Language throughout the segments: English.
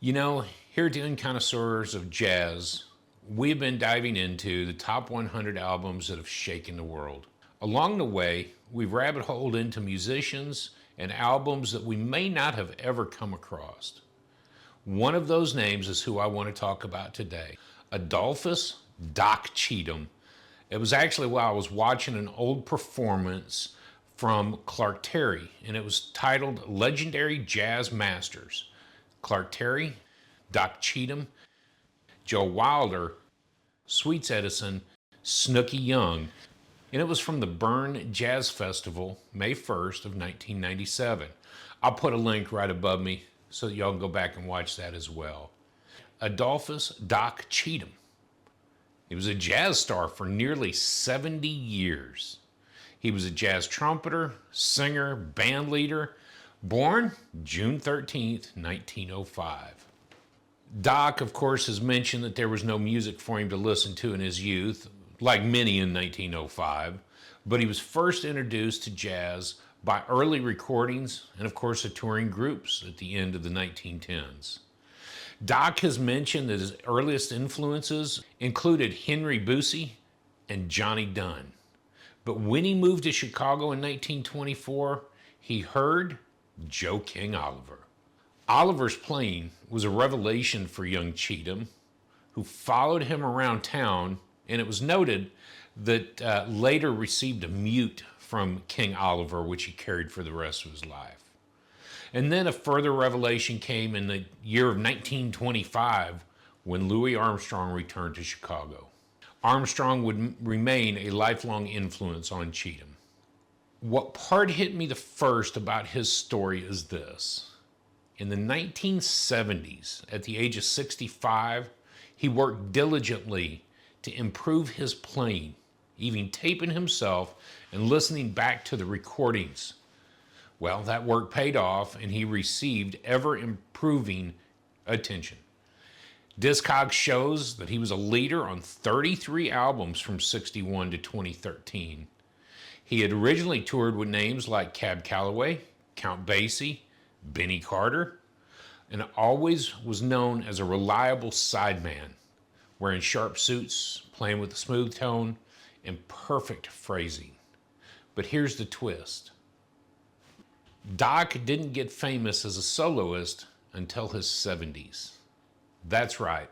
You know, here at the Unconnoisseurs of Jazz, we've been diving into the top 100 albums that have shaken the world. Along the way, we've rabbit holed into musicians and albums that we may not have ever come across. One of those names is who I want to talk about today, Adolphus Doc Cheatham. It was actually while I was watching an old performance from Clark Terry, and it was titled Legendary Jazz Masters. Clark Terry, Doc Cheatham, Joe Wilder, Sweets Edison, Snooky Young, and it was from the Bern Jazz Festival, May 1st of 1997. I'll put a link right above me so that y'all can go back and watch that as well. Adolphus Doc Cheatham. He was a jazz star for nearly 70 years. He was a jazz trumpeter, singer, band leader, born June 13th, 1905. Doc, of course, has mentioned that there was no music for him to listen to in his youth, like many in 1905, but he was first introduced to jazz by early recordings and, of course, the touring groups at the end of the 1910s. Doc has mentioned that his earliest influences included Henry Boosie and Johnny Dunn. But when he moved to Chicago in 1924, he heard Joe King Oliver. Oliver's playing was a revelation for young Cheatham, who followed him around town, and it was noted that later received a mute from King Oliver, which he carried for the rest of his life. And then a further revelation came in the year of 1925 when Louis Armstrong returned to Chicago. Armstrong would remain a lifelong influence on Cheatham. What part hit me the first about his story is this. In the 1970s, at the age of 65, he worked diligently to improve his playing, even taping himself and listening back to the recordings. Well, that work paid off, and he received ever-improving attention. Discogs shows that he was a leader on 33 albums from 61 to 2013. He had originally toured with names like Cab Calloway, Count Basie, Benny Carter, and always was known as a reliable sideman, wearing sharp suits, playing with a smooth tone, and perfect phrasing. But here's the twist. Doc didn't get famous as a soloist until his 70s. That's right.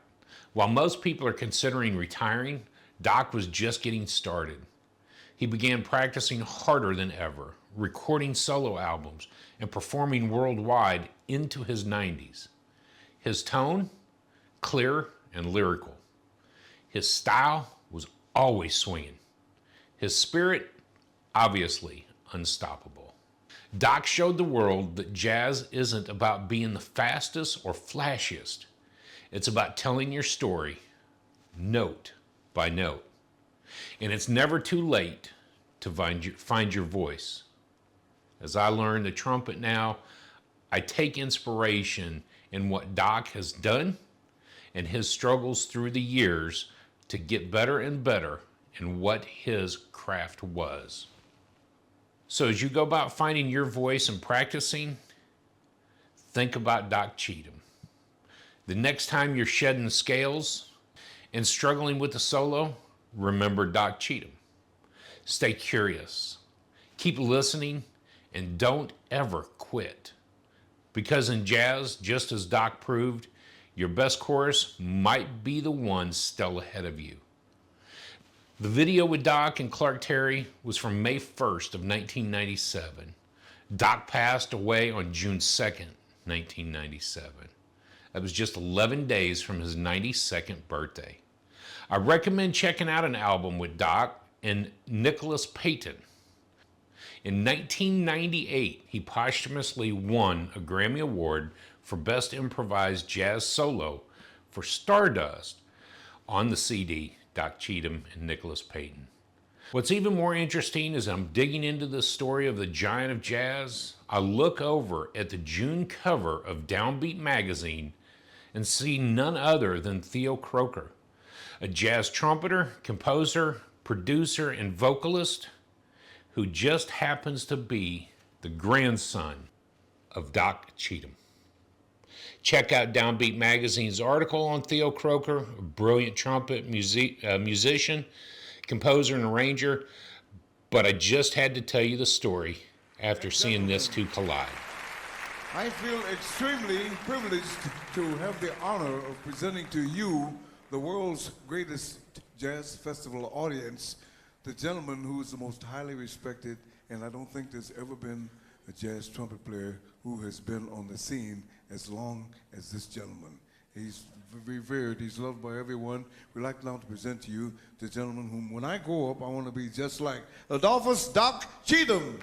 While most people are considering retiring, Doc was just getting started. He began practicing harder than ever, recording solo albums and performing worldwide into his 90s. His tone, clear and lyrical. His style was always swinging. His spirit, obviously unstoppable. Doc showed the world that jazz isn't about being the fastest or flashiest. It's about telling your story, note by note. And it's never too late to find your voice. As I learn the trumpet now, I take inspiration in what Doc has done and his struggles through the years to get better and better in what his craft was. So as you go about finding your voice and practicing, think about Doc Cheatham. The next time you're shedding scales and struggling with the solo, remember Doc Cheatham. Stay curious, keep listening, and don't ever quit. Because in jazz, just as Doc proved, your best chorus might be the one still ahead of you. The video with Doc and Clark Terry was from May 1st of 1997. Doc passed away on June 2nd, 1997. That was just 11 days from his 92nd birthday. I recommend checking out an album with Doc and Nicholas Payton. In 1998, he posthumously won a Grammy Award for Best Improvised Jazz Solo for Stardust on the CD, Doc Cheatham and Nicholas Payton. What's even more interesting is I'm digging into the story of the giant of jazz. I look over at the June cover of Downbeat magazine and see none other than Theo Croker, a jazz trumpeter, composer, producer, and vocalist who just happens to be the grandson of Doc Cheatham. Check out Downbeat Magazine's article on Theo Croker, a brilliant trumpet musician, composer, and arranger. But I just had to tell you the story after seeing this two collide. I feel extremely privileged to have the honor of presenting to you, the world's greatest jazz festival audience, the gentleman who is the most highly respected, and I don't think there's ever been a jazz trumpet player who has been on the scene as long as this gentleman. He's revered, he's loved by everyone. We'd like now to present to you the gentleman whom, when I grow up, I want to be just like Adolphus Doc Cheatham.